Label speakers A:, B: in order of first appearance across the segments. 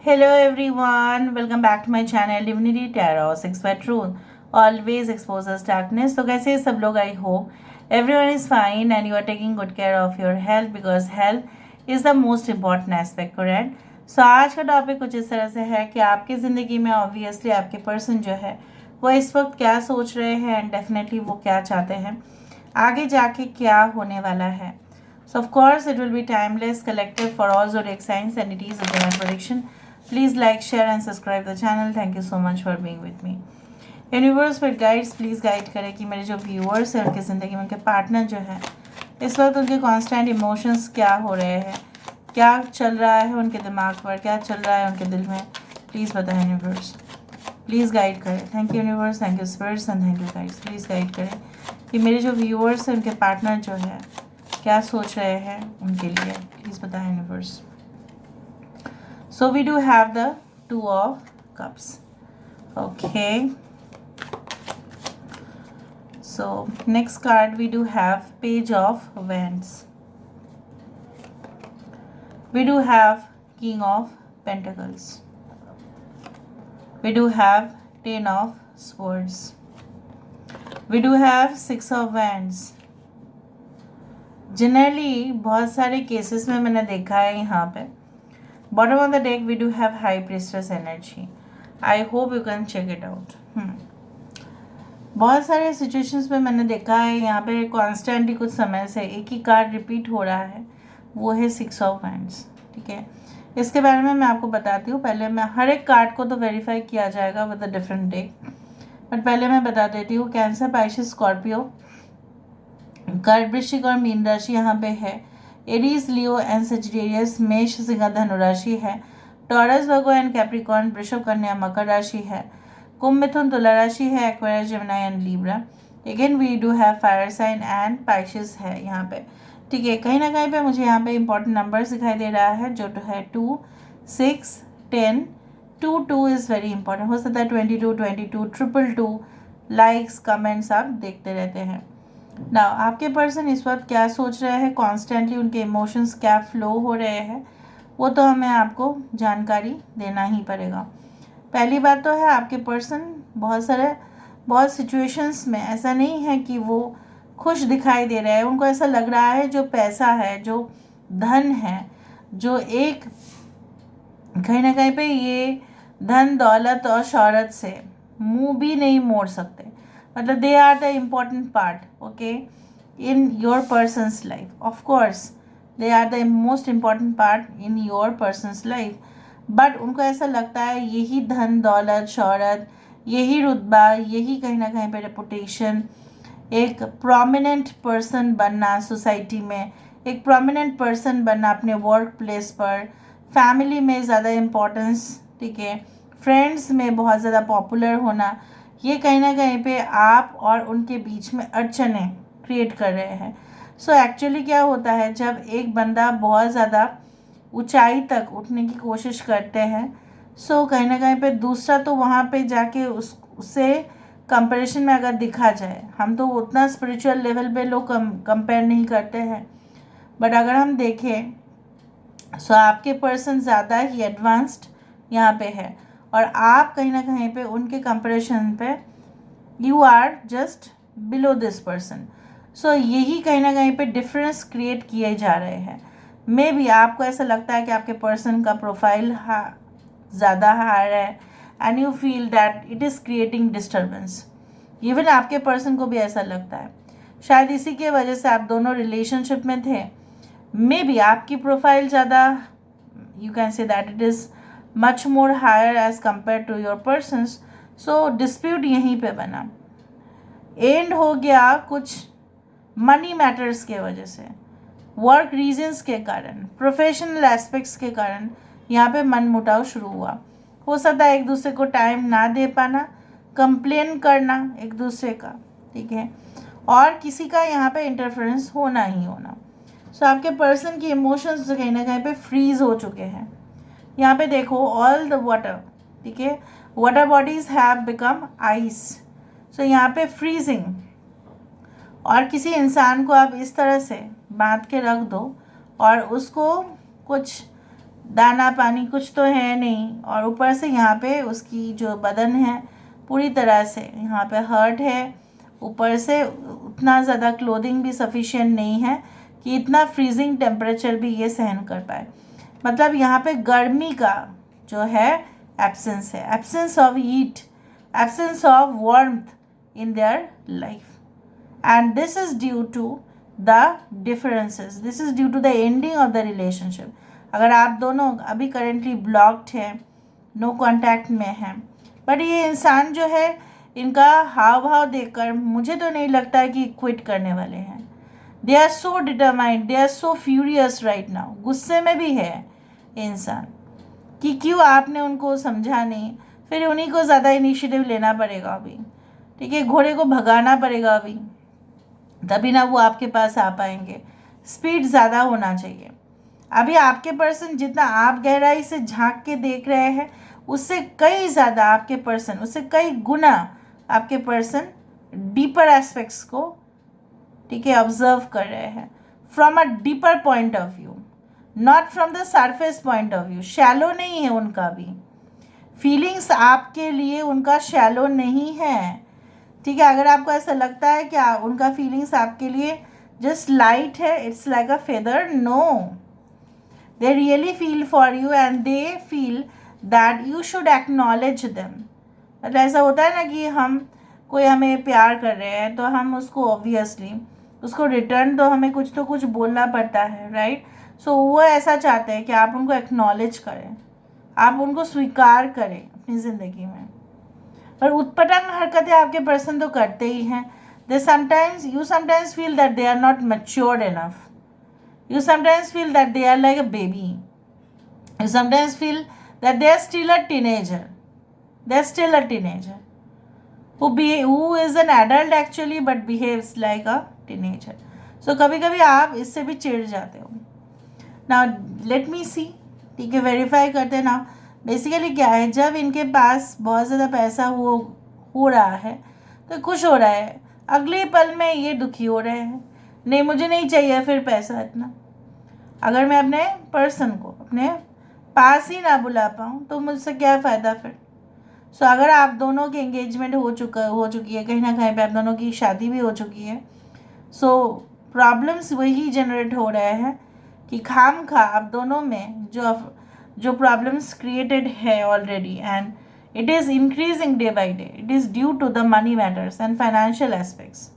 A: Hello everyone, welcome back to my channel Divinity Tarot 6 by Truth. Always exposes darkness. तो कैसे हैं सब लोग? I hope everyone is fine and you are taking good care of your health because health is the most important aspect, correct? So आज का topic कुछ इस तरह से है कि आपकी ज़िंदगी में ऑब्वियसली आपके पर्सन जो है वो इस वक्त क्या सोच रहे हैं एंड डेफिनेटली वो क्या चाहते हैं, आगे जाके क्या होने वाला है. So of course it will be timeless, collective for all zodiac signs and it is a general prediction. Please like, share and subscribe the channel. Thank you so much for being with me. Universe पर guides please guide करें कि मेरे जो viewers हैं उनकी ज़िंदगी में उनके पार्टनर जो है इस वक्त उनके कांस्टेंट इमोशंस क्या हो रहे हैं, क्या चल रहा है उनके दिमाग पर, क्या चल रहा है उनके दिल में. प्लीज़ बताएं यूनिवर्स, प्लीज़ गाइड करें. Thank you universe, thank you spirits and thank you guides. Please guide करें कि मेरे जो व्यूअर्स हैं उनके पार्टनर जो है क्या सोच रहे हैं उनके लिए. प्लीज़ बताएं universe. So we do have the Two of Cups. Okay. So next card we do have Page of Wands. We do have King of Pentacles. We do have Ten of Swords. We do have Six of Wands. Generally बहुत सारे cases में मैंने देखा है यहाँ पे bottom of the deck we do have High Priestess energy. I hope you can check it out. बहुत सारे सिचुएशंस में मैंने देखा है यहाँ पे कॉन्स्टेंटली कुछ समय से एक ही कार्ड रिपीट हो रहा है, वो है सिक्स ऑफ वैंड्स. ठीक है, इसके बारे में मैं आपको बताती हूँ. पहले मैं हर एक कार्ड को तो वेरीफाई किया जाएगा with a different deck, but पहले मैं बता देती हूँ. कैंसर, पाइसेस, स्कॉर्पियो, कर्क, वृश्चिक और मीन राशि यहाँ पे है. एरीज, लियो एंड सजिटेरियस, मेष, सिंह, धनु राशि है. टॉरस, वर्गो एंड कैप्रिकॉर्न, वृषभ, कन्या, मकर राशि है. कुंभ, मिथुन, तुला राशि है. Aquarius, Gemini and Libra. Again we do have fire sign and Pisces है यहाँ पे. ठीक है, कहीं ना कहीं पे मुझे यहाँ पे इंपॉर्टेंट नंबर्स दिखाई दे रहा है जो है 2, 6, 10. 2 इज़ वेरी इंपॉर्टेंट. हो सकता है 22, 22, 222. लाइक्स, कमेंट्स आप देखते रहते हैं. ना आपके पर्सन इस वक्त क्या सोच रहे हैं, कॉन्स्टेंटली उनके इमोशंस क्या फ्लो हो रहे हैं, वो तो हमें आपको जानकारी देना ही पड़ेगा. पहली बात तो है आपके पर्सन बहुत सिचुएशंस में ऐसा नहीं है कि वो खुश दिखाई दे रहे हैं. उनको ऐसा लग रहा है जो पैसा है, जो धन है, जो एक कहीं ना कहीं पे ये धन, दौलत और शौहरत से मुंह भी नहीं मोड़ सकते. मतलब they are the important part, okay, in your person's life. Of course they are the most important part in your person's life, but उनको ऐसा लगता है यही धन, दौलत, शौहरत, यही रुतबा, यही कहीं ना कहीं पे रेपुटेशन, एक प्रोमिनेंट पर्सन बनना सोसाइटी में, एक प्रोमिनेंट पर्सन बनना अपने वर्क प्लेस पर, फैमिली में ज़्यादा इम्पोर्टेंस, ठीक है, फ्रेंड्स में बहुत ज़्यादा पॉपुलर होना, ये कहीं ना कहीं पे आप और उनके बीच में अड़चनें क्रिएट कर रहे हैं. सो एक्चुअली क्या होता है, जब एक बंदा बहुत ज़्यादा ऊंचाई तक उठने की कोशिश करते हैं, सो कहीं ना कहीं पे दूसरा तो वहाँ पे जाके उससे कंपैरिजन में अगर दिखा जाए, हम तो उतना स्पिरिचुअल लेवल पे लोग कंपेयर नहीं करते हैं, बट अगर हम देखें सो आपके पर्सन ज़्यादा ही एडवांस्ड यहाँ पे है और आप कहीं ना कहीं पे उनके कंपैरिजन पे you are just below this person. So यही कहीं ना कहीं पे डिफरेंस क्रिएट किए जा रहे हैं. मे बी आपको ऐसा लगता है कि आपके पर्सन का प्रोफाइल ज़्यादा हायर है and you feel that it is creating disturbance. Even आपके पर्सन को भी ऐसा लगता है. शायद इसी के वजह से आप दोनों रिलेशनशिप में थे. मे बी आपकी प्रोफाइल ज़्यादा, you can say that it is much more higher as compare to your person's. So dispute यहीं पे बना, एंड हो गया कुछ मनी मैटर्स के वजह से, वर्क रीजंस के कारण, प्रोफेशनल एस्पेक्ट्स के कारण यहाँ पे मन मुटाव शुरू हुआ. हो सकता है एक दूसरे को टाइम ना दे पाना, कंप्लेन करना एक दूसरे का, ठीक है, और किसी का यहाँ पे इंटरफेरेंस होना ही होना. सो आपके पर्सन की इमोशंस कहीं ना कहीं पे फ्रीज हो चुके हैं. यहाँ पे देखो ऑल द वाटर, ठीक है, water bodies have become ice. So यहाँ पे फ्रीजिंग, और किसी इंसान को आप इस तरह से बांध के रख दो और उसको कुछ दाना पानी कुछ तो है नहीं, और ऊपर से यहाँ पे उसकी जो बदन है पूरी तरह से यहाँ पे हर्ट है, ऊपर से उतना ज़्यादा क्लोथिंग भी सफिशिएंट नहीं है कि इतना फ्रीजिंग टेम्परेचर भी ये सहन कर पाए। मतलब यहाँ पे गर्मी का जो है एब्सेंस है, absence of heat, absence of warmth in their life, and this is due to the differences, this is due to the ending of the relationship. अगर आप दोनों अभी करेंटली ब्लॉक्ड हैं, नो कांटेक्ट में हैं, बट ये इंसान जो है, इनका हाव भाव देखकर मुझे तो नहीं लगता कि क्विट करने वाले हैं। They are so determined, they are so furious right now, गुस्से में भी है इंसान कि क्यों आपने उनको समझा नहीं। फिर उन्हीं को ज़्यादा इनिशिएटिव लेना पड़ेगा अभी, ठीक है, घोड़े को भगाना पड़ेगा अभी, तभी ना वो आपके पास आ पाएंगे। स्पीड ज़्यादा होना चाहिए। अभी आपके पर्सन जितना आप गहराई से झांक के देख रहे हैं, उससे कई ज़्यादा आपके पर्सन, उससे कई गुना आपके पर्सन डीपर एस्पेक्ट्स को, ठीक है, ऑब्जर्व कर रहे हैं from a deeper point of view, not from the surface point of view. Shallow नहीं है उनका भी, फीलिंग्स आपके लिए उनका शैलो नहीं है, ठीक है। अगर आपको ऐसा लगता है कि उनका फीलिंग्स आपके लिए जस्ट लाइट है, it's like a feather, no, they really feel for you and they feel that you should acknowledge them. मतलब ऐसा होता है ना कि हम कोई हमें प्यार कर रहे हैं तो हम उसको ऑब्वियसली उसको रिटर्न तो हमें कुछ तो कुछ बोलना पड़ता है, राइट। सो वो ऐसा चाहते हैं कि आप उनको एक्नॉलेज करें, आप उनको स्वीकार करें अपनी ज़िंदगी में। पर उत्पटांग हरकतें आपके पर्सन तो करते ही हैं। They sometimes, you sometimes feel that they are not matured enough, you sometimes feel that they are like a baby, you sometimes feel that they are still a teenager, they are still a teenager who is an adult actually but behaves like a teenager. So कभी कभी आप इससे भी चिढ़ जाते हो। Now let me see, ठीक है, वेरीफाई करते हैं ना। बेसिकली क्या है, जब इनके पास बहुत ज़्यादा पैसा हो रहा है तो खुश हो रहा है, अगले पल में ये दुखी हो रहे हैं, नहीं मुझे नहीं चाहिए फिर पैसा इतना। अगर मैं अपने पर्सन को अपने पास ही ना बुला पाऊँ तो मुझसे क्या फ़ायदा फिर। सो अगर आप दोनों की एंगेजमेंट हो चुकी है, कहीं ना कहीं पे आप दोनों की शादी भी हो चुकी है, सो प्रॉब्लम्स वही जनरेट हो रहे हैं कि खाम खा आप दोनों में जो प्रॉब्लम्स क्रिएटेड है already, and it is increasing day by day, it is due to the money matters and financial aspects.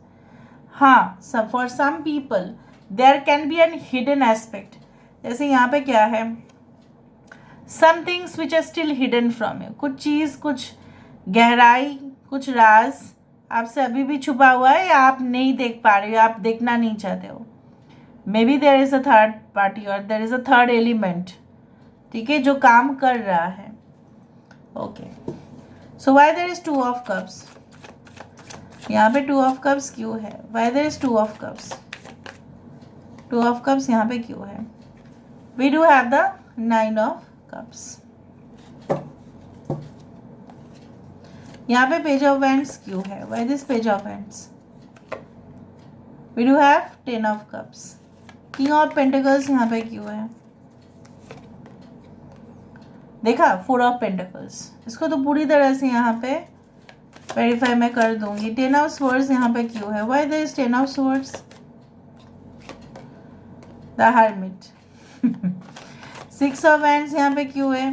A: हाँ, for some people there can be an hidden aspect. जैसे यहाँ पे क्या है, some things which are still hidden from you, कुछ चीज़, कुछ गहराई, कुछ राज आपसे अभी भी छुपा हुआ है या आप नहीं देख पा रहे हो, आप देखना नहीं चाहते हो। Maybe there is a third party और there is a third element, ठीक है, जो काम कर रहा है। Okay, so why there is 2 of cups, यहाँ पे 2 ऑफ कप्स क्यों है, why there is 2 of cups, 2 of cups यहाँ पे क्यों है। We do have the 9 of cups, यहाँ पे पेज ऑफ वैंड्स क्यों है, why this page of wands. We do have 10 of cups, king of pentacles यहाँ पे क्यों है, देखा 4 ऑफ पेंटिकल्स। इसको तो पूरी तरह से यहाँ पे वेरीफाई मैं कर दूंगी। 10 ऑफ स्वर्ड्स यहाँ पे क्यों है, why there is 10 of swords, the hermit. 6 of wands यहाँ पे क्यों है,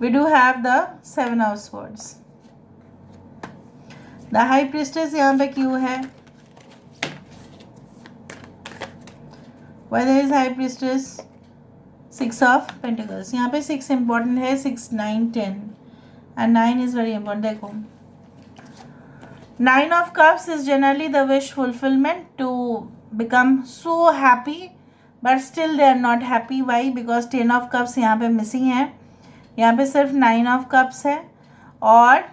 A: we do have the 7 of swords. The high priestess यहाँ पे क्यों है, why there is high priestess, 6 of pentacles. यहाँ पे 6 इंपॉर्टेंट है, 6, 9, 10 एंड 9 इज वेरी इंपॉर्टेंट। देखो 9 of cups is generally the wish fulfilment to become so happy but still they are not happy. Why, because 10 of cups यहाँ पे missing है, यहाँ पे सिर्फ 9 ऑफ कप्स है। और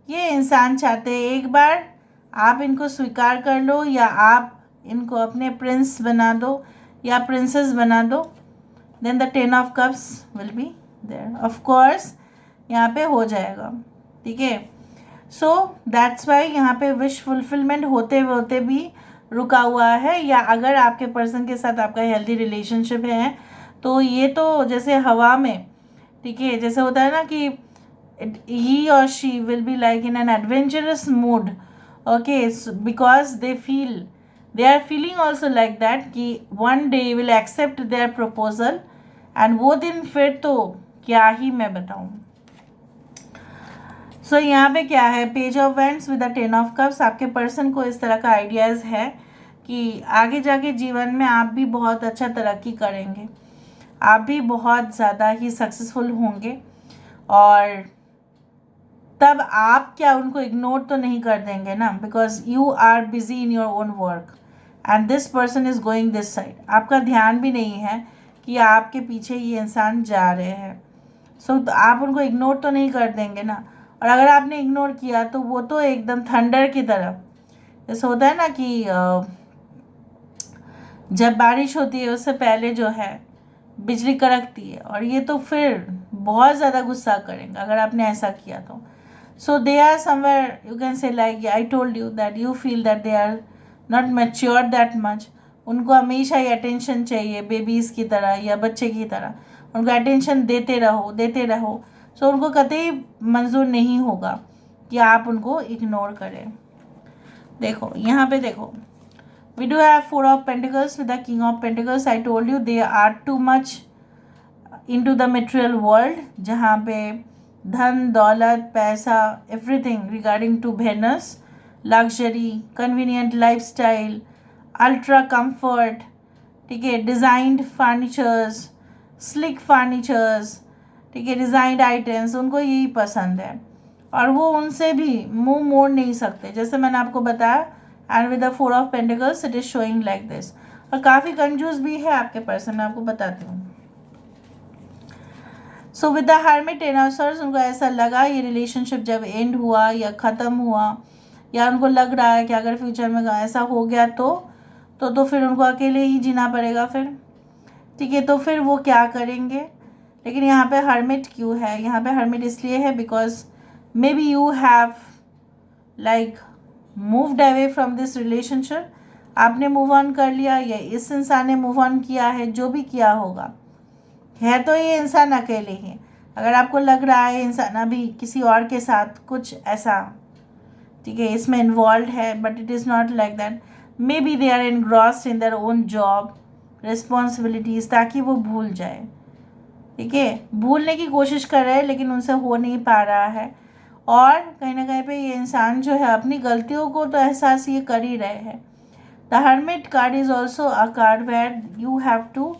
A: ये इंसान चाहते हैं एक बार आप इनको स्वीकार कर लो या आप इनको अपने प्रिंस बना दो या प्रिंसेस बना दो, then the 10 of cups will be there. Of course यहाँ पे हो जाएगा, ठीक है। सो दैट्स वाई यहाँ पे विश फुलफिलमेंट होते होते भी रुका हुआ है, या अगर आपके पर्सन के साथ आपका हेल्दी रिलेशनशिप है तो ये तो जैसे हवा में, ठीक है, जैसे होता है ना कि he or she will be like in an adventurous mood, okay, so because they are feeling also like that कि one day will accept their proposal, and वो दिन फिर तो क्या ही मैं बताऊँ। सो यहाँ पे क्या है, page of vents with the 10 of cups. आपके पर्सन को इस तरह का आइडियाज़ है कि आगे जाके जीवन में आप भी बहुत अच्छा तरक्की करेंगे, आप भी बहुत ज़्यादा ही सक्सेसफुल होंगे, और तब आप क्या उनको इग्नोर तो नहीं कर देंगे ना, because you are busy in your own work and this person is going this side. आपका ध्यान भी नहीं है कि आपके पीछे ये इंसान जा रहे हैं। सो तो आप उनको इग्नोर तो नहीं कर देंगे ना, और अगर आपने इग्नोर किया तो वो तो एकदम थंडर की तरह, जैसे होता है ना कि जब बारिश होती है उससे पहले जो है बिजली कड़कती है, और ये तो फिर बहुत ज़्यादा गुस्सा करेंगे अगर आपने ऐसा किया तो। So they are somewhere, you can say like I told you that you feel that they are not mature that much. उनको हमेशा ही अटेंशन चाहिए, बेबीज़ की तरह या बच्चे की तरह उनको अटेंशन देते रहो देते रहो। सो उनको कतई मंजूर नहीं होगा कि आप उनको इग्नोर करें। देखो यहाँ पे देखो, we do have 4 of Pentacles with the King of Pentacles. I told you they are too much into the material world, जहाँ पे धन दौलत पैसा everything regarding to Venus, luxury, convenient lifestyle, ultra comfort, ठीक है, डिज़ाइंड फर्नीचर्स, स्लिक फर्नीचर्स, ठीक है, designed items, उनको यही पसंद है और वो उनसे भी मुंह मोड़ नहीं सकते, जैसे मैंने आपको बताया। And with the 4 of pentacles it is showing like this. और काफ़ी कंजूस भी है आपके पर्सन, मैं आपको बताती हूँ। So with the hermit ten of swords, उनको ऐसा लगा ये रिलेशनशिप जब एंड हुआ या ख़त्म हुआ, या उनको लग रहा है कि अगर फ्यूचर में ऐसा हो गया तो फिर उनको अकेले ही जीना पड़ेगा फिर, ठीक है। तो फिर वो क्या करेंगे, लेकिन यहाँ पे हर्मिट क्यों है, यहाँ पे हर्मिट इसलिए है because may be you have like moved away from this relationship. आपने मूव ऑन कर लिया या इस इंसान ने मूव ऑन किया है, जो भी किया होगा, है तो ये इंसान अकेले ही। अगर आपको लग रहा है इंसान अभी किसी और के साथ कुछ ऐसा, ठीक है, इसमें इन्वॉल्व है, but it is not like that. Maybe they are engrossed in their own job responsibilities, ताकि वो भूल जाए, ठीक है, भूलने की कोशिश कर रहे हैं लेकिन उनसे हो नहीं पा रहा है। और कहीं ना कहीं पे ये इंसान जो है अपनी गलतियों को तो एहसास ये कर ही रहे हैं। The hermit card is also a card where you have to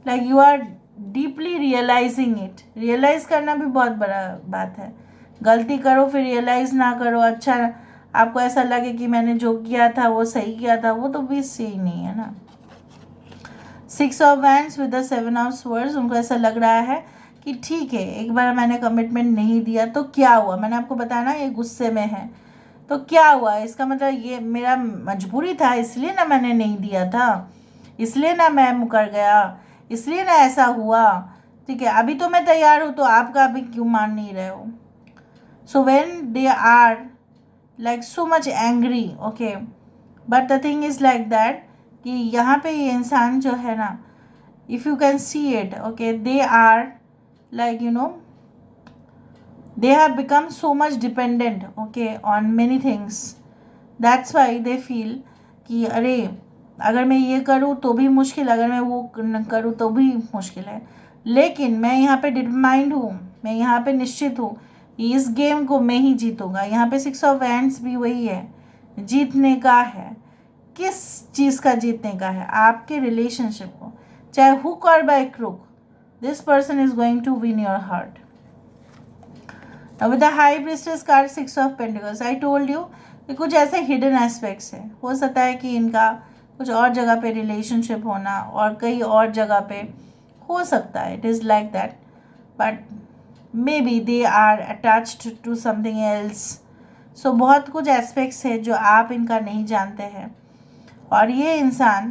A: like you are deeply realising it. Realise करना भी बहुत बड़ा बात है। गलती करो फिर रियलाइज़ ना करो, अच्छा आपको ऐसा लगे कि मैंने जो किया था वो सही किया था, वो तो भी सही नहीं है ना। 6 of wands with the 7 of swords, उनको ऐसा लग रहा है कि ठीक है एक बार मैंने कमिटमेंट नहीं दिया तो क्या हुआ, मैंने आपको बताया ना ये गुस्से में है, तो क्या हुआ, इसका मतलब ये मेरा मजबूरी था इसलिए ना मैंने नहीं दिया था, इसलिए ना मैं मुकर गया, इसलिए ना ऐसा हुआ, ठीक है, अभी तो मैं तैयार हूँ तो आपका अभी क्यों मान नहीं रहे हो। So when they are like so much angry, okay, but the thing is like that कि यहाँ पे ये इंसान जो है ना, if you can see it, okay, they are like you know they have become so much dependent, okay, on many things. That's why they feel कि अरे अगर मैं ये करूँ तो भी मुश्किल, अगर मैं वो करूँ तो भी मुश्किल है, लेकिन मैं यहाँ पे डिटरमाइंड हूँ, मैं यहाँ पे निश्चित हूँ कि इस गेम को मैं ही जीतूँगा। यहाँ पे 6 ऑफ वैंड्स भी वही है, जीतने का है। किस चीज़ का जीतने का है, आपके रिलेशनशिप को, चाहे हुक और by crook, this person is going to win your heart. Now with the high priestess card 6 of pentacles, I told you कि कुछ ऐसे hidden aspects है, हो सकता है कि इनका कुछ और जगह पे रिलेशनशिप होना और कई और जगह पे हो सकता है, it is like that, but maybe they are attached to something else. So बहुत कुछ aspects है जो आप इनका नहीं जानते हैं, और ये इंसान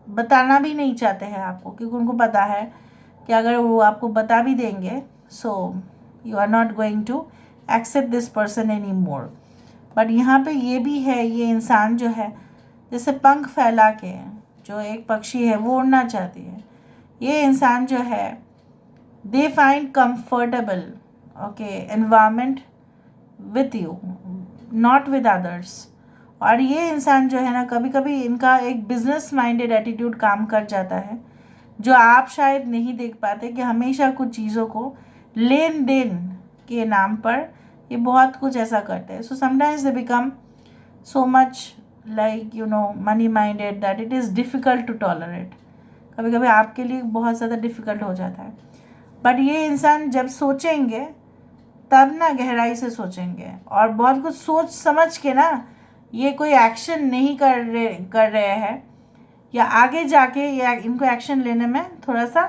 A: बताना भी नहीं चाहते हैं आपको, क्योंकि उनको पता है कि अगर वो आपको बता भी देंगे so you are not going to accept this person any more. But यहाँ पे ये भी है, ये इंसान जो है जैसे पंख फैला के जो एक पक्षी है वो उड़ना चाहती है, ये इंसान जो है they find comfortable okay environment with you, not with others. और ये इंसान जो है ना, कभी कभी इनका एक बिजनेस माइंडेड एटीट्यूड काम कर जाता है, जो आप शायद नहीं देख पाते कि हमेशा कुछ चीज़ों को लेन देन के नाम पर ये बहुत कुछ ऐसा करते हैं। So sometimes they become so much like money minded that it is difficult to tolerate. कभी कभी आपके लिए बहुत ज़्यादा डिफ़िकल्ट हो जाता है। बट ये इंसान जब सोचेंगे तब ना गहराई से सोचेंगे और बहुत कुछ सोच समझ के ना ये कोई एक्शन नहीं कर रहे हैं, या आगे जाके या इनको एक्शन लेने में थोड़ा सा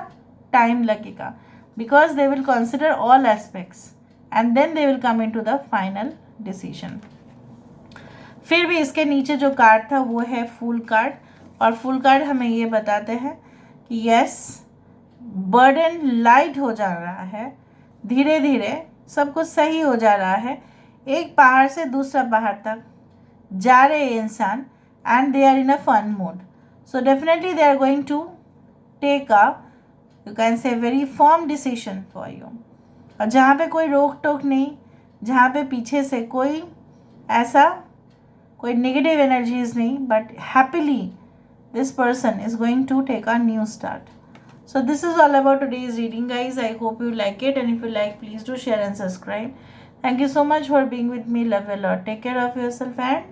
A: टाइम लगेगा, because they will consider all aspects and then they will come in to the final decision. फिर भी इसके नीचे जो कार्ड था वो है फूल कार्ड, और फूल कार्ड हमें ये बताते हैं कि यस, बर्डन लाइट हो जा रहा है, धीरे धीरे सब कुछ सही हो जा रहा है। एक पहाड़ से दूसरा पहाड़ तक जा रहे इंसान and they are in a fun mood, so definitely they are going to take a you can say very firm decision for you. और जहाँ पे कोई रोक टोक नहीं, जहाँ पे पीछे से कोई ऐसा कोई नेगेटिव एनर्जीज नहीं, but happily this person is going to take a new start. So this is all about today's reading, guys. I hope you like it, and if you like, please do share and subscribe. Thank you so much for being with me. Love you a lot. Take care of yourself and